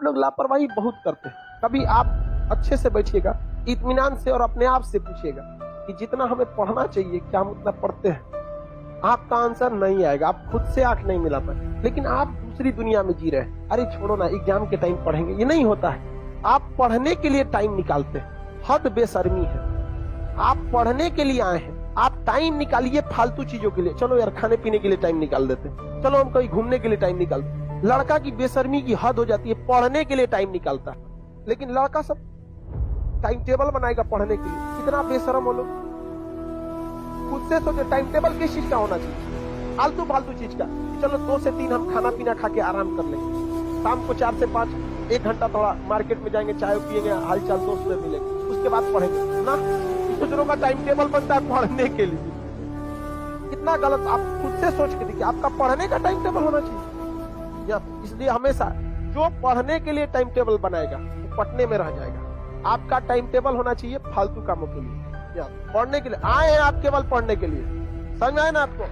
आप लोग लापरवाही बहुत करते हैं। कभी आप अच्छे से बैठिएगा, इत्मीनान से और अपने आप से पूछिएगा कि जितना हमें पढ़ना चाहिए क्या हम उतना पढ़ते हैं? आपका आंसर नहीं आएगा, आप खुद से आंख नहीं मिला पाए। लेकिन आप दूसरी दुनिया में जी रहे हैं। अरे छोड़ो ना, एग्जाम के टाइम पढ़ेंगे, ये नहीं होता है। आप पढ़ने के लिए टाइम निकालते हैं, हद बेशर्मी है। आप पढ़ने के लिए आए हैं, आप टाइम निकालिए फालतू चीजों के लिए। चलो यार खाने पीने के लिए टाइम निकाल देते हैं, चलो हम कहीं घूमने के लिए टाइम निकाल देते। लड़का की बेशर्मी की हद हो जाती है, पढ़ने के लिए टाइम निकालता है। लेकिन लड़का सब टाइम टेबल बनाएगा पढ़ने के लिए। कितना बेशरम हो लोग। खुद से सोचे टाइम टेबल किस चीज का होना चाहिए? फालतू फालतू चीज का। चलो 2 से 3 हम खाना पीना खा के आराम कर लेंगे, शाम को 4 से 5 1 घंटा थोड़ा मार्केट में जाएंगे, चाय पियेंगे, हालचाल दोस्त से मिलेंगे, उसके बाद पढ़ेंगे ना। दूसरों का टाइम टेबल बनता है पढ़ने के लिए। कितना गलत। आप खुद से सोच के देखिए, आपका पढ़ने का टाइम टेबल होना चाहिए। इसलिए हमेशा जो पढ़ने के लिए टाइम टेबल बनाएगा वो पटने में रह जाएगा। आपका टाइम टेबल होना चाहिए फालतू कामों के लिए। पढ़ने के लिए आए हैं आप, केवल पढ़ने के लिए। समझ में आए ना आपको?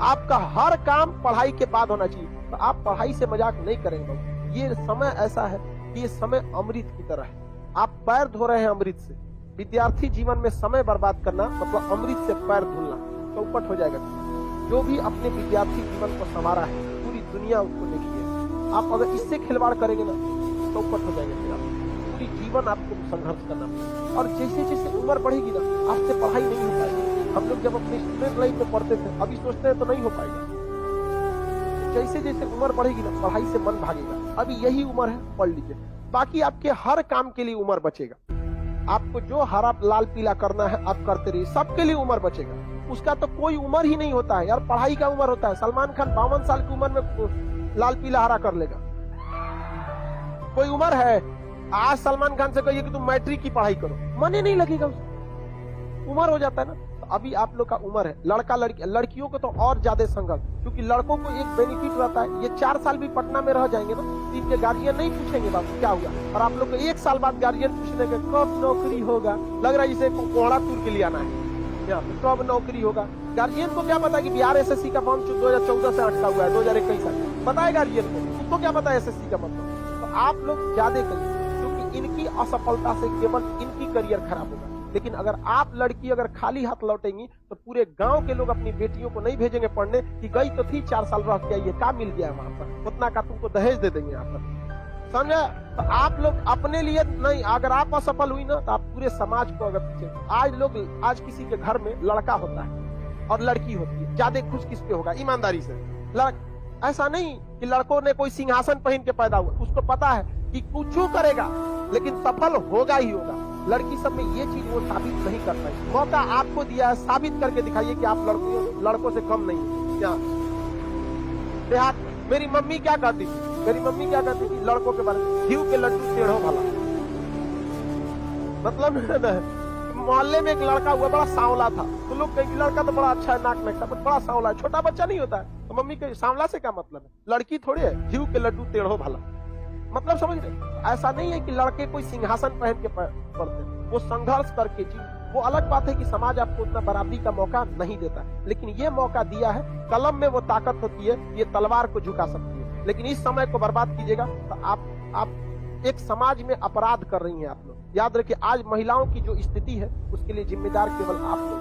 आपका हर काम पढ़ाई के बाद होना चाहिए। तो आप पढ़ाई से मजाक नहीं करेंगे। ये समय ऐसा है कि ये समय अमृत की तरह है। आप पैर धो रहे हैं अमृत से। विद्यार्थी जीवन में समय बर्बाद करना मतलब अमृत से पैर धुलना, चौपट हो जाएगा। जो भी अपने विद्यार्थी जीवन को संवारा है, पूरी दुनिया उसको देखी है। आप अगर इससे खिलवाड़ करेंगे ना, चौपट हो जाएंगे। फिर आप पूरी जीवन आपको संघर्ष करना पड़ेगा। और जैसे जैसे उम्र बढ़ेगी ना, आपसे पढ़ाई नहीं हो पाएगी। हम लोग जब अपने स्टूडेंट लाइफ में पढ़ते थे, अभी सोचते हैं तो नहीं हो पाएगा। जैसे जैसे उम्र बढ़ेगी ना, पढ़ाई से मन भागेगा। अभी यही उम्र है, पढ़ लीजिए। बाकी आपके हर काम के लिए उम्र बचेगा। आपको जो हरा लाल पीला करना है आप करते रहिए, सबके लिए उम्र बचेगा। उसका तो कोई उम्र ही नहीं होता है यार, पढ़ाई का उम्र होता है। सलमान खान 52 साल की उम्र में लाल पीला हरा कर लेगा। कोई उम्र है? आज सलमान खान से कहिए कि तुम मैट्रिक की पढ़ाई करो, मन ही नहीं लगेगा उसको। उम्र हो जाता है ना। तो अभी आप लोग का उम्र है। लड़का लड़की, लड़कियों को तो और ज्यादा संघर्ष, क्योंकि लड़कों को एक बेनिफिट रहता है, ये 4 साल भी पटना में रह जाएंगे ना, तो इनके गार्जियन नहीं पूछेंगे बाबू क्या हुआ। और आप लोग को 1 साल बाद गार्जियन पूछने के कब नौकरी होगा। लग रहा है जिसे कोहड़ा तूर के लिए आना है, कब नौकरी होगा। गार्जियन को क्या पता कि बिहार एसएससी का फॉर्म 2014 से अटका हुआ है, 2021 से पता है गार्जियन को? उसको क्या पता है एसएससी का मतलब? तो आप लोग ज्यादा करिए, क्योंकि इनकी असफलता से केवल इनकी करियर खराब होगा। लेकिन अगर आप लड़की अगर खाली हाथ लौटेंगी तो पूरे गांव के लोग अपनी बेटियों को नहीं भेजेंगे पढ़ने कि गई तो थी 4 साल रह के आई, क्या मिल गया वहां पर, उतना का तुमको दहेज दे देंगे यहाँ पर। समझे? तो आप लोग अपने लिए नहीं, अगर आप असफल हुई ना तो आप पूरे समाज को अगर पीछे। आज किसी के घर में लड़का होता है और लड़की होती है, ज्यादा खुश किस पे होगा? ईमानदारी से। ऐसा नहीं कि लड़कों ने कोई सिंहासन पहन के पैदा हुआ, उसको पता है कि कुछ करेगा लेकिन सफल होगा ही होगा। लड़की सब में ये चीज वो साबित नहीं कर पाई। मौका आपको दिया है, साबित करके दिखाइए कि आप लड़कों से कम नहीं। क्या देहात मेरी मम्मी क्या कहती थी? मेरी मम्मी क्या कहती थी लड़कों के बारे में? घी के लड्डू टेढ़ो भला। मतलब मोहल्ले में एक लड़का हुआ, बड़ा सांवला था, तो लोग कहेंगे लड़का तो बड़ा अच्छा है, नाक में का बड़ा सांवला है, छोटा बच्चा नहीं होता है। तो मम्मी के सांवला से क्या मतलब है? लड़की थोड़ी है, घी के लड्डू टेढ़ो भला। मतलब समझ रहे? ऐसा नहीं है कि लड़के कोई सिंहासन पहन के पढ़ते, वो संघर्ष करके जी। वो अलग बात है कि समाज आपको उतना बराबरी का मौका नहीं देता, लेकिन ये मौका दिया है। कलम में वो ताकत होती है, ये तलवार को झुका सकती है। लेकिन इस समय को बर्बाद कीजिएगा तो आप एक समाज में अपराध कर रही हैं आप लोग। याद रखिए, आज महिलाओं की जो स्थिति है उसके लिए जिम्मेदार केवल आप लोग,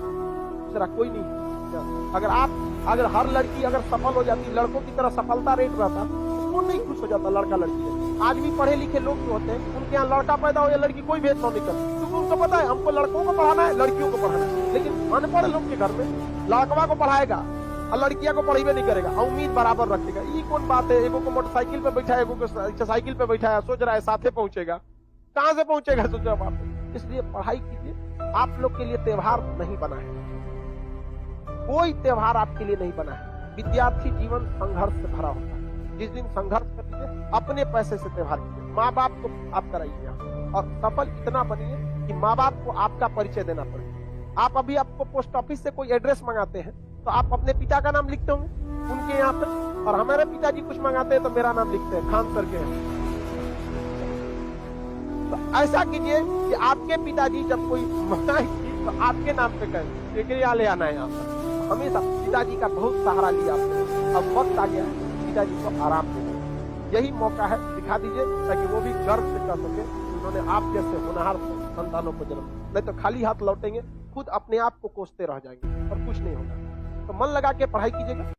दूसरा कोई नहीं है। अगर हर लड़की अगर सफल हो जाती, लड़कों की तरह सफलता रेट रहता, तो कौन नहीं खुश हो जाता लड़का लड़की। आज भी पढ़े लिखे लोग जो होते हैं उनके यहाँ लड़का पैदा हो या लड़की कोई भेदभाव नहीं करता, क्योंकि उनको पता है हमको लड़कों को पढ़ाना है, लड़कियों को पढ़ाना है। लेकिन अनपढ़ लोग के घर में लड़कवा को पढ़ाएगा और लड़कियां को पढ़ेबे नहीं करेगा, उम्मीद बराबर रखेगा। ये कौन बात है? एगो को मोटरसाइकिल पे बैठा है, एगो को साइकिल पे बैठा है, सोच रहा है साथे पहुंचेगा, कहां से पहुंचेगा? सोच रहा बात। इसलिए पढ़ाई कीजिए। आप लोग के लिए त्योहार नहीं बना है, कोई त्योहार आपके लिए नहीं बना है। विद्यार्थी जीवन संघर्ष से भरा होता है। जिस दिन संघर्ष करिए, अपने पैसे से त्योहार कीजिए, माँ बाप को आप कराइए, और सफल इतना बनिए कि माँ बाप को आपका परिचय देना पड़े। आप अभी आपको पोस्ट ऑफिस से कोई एड्रेस मंगाते हैं तो आप अपने पिता का नाम लिखते होंगे उनके यहाँ पे, और हमारे पिताजी कुछ मंगाते हैं तो मेरा नाम लिखते हैं, खान सर के हैं। तो ऐसा कीजिए कि आपके पिताजी जब कोई मंगाए तो आपके नाम पे कहें यहाँ ले आना है। यहाँ पर हमेशा पिताजी का बहुत सहारा लिया आपने, अब वक्त आ गया पिताजी को आराम देना। यही मौका है, दिखा दीजिए ताकि वो भी गर्व से कह सके उन्होंने आप जैसे होनहार संतानों को जन्म दिया। नहीं तो खाली हाथ लौटेंगे, खुद अपने आप को कोसते रह जाएंगे और कुछ नहीं होगा। तो मन लगा के पढ़ाई कीजिएगा।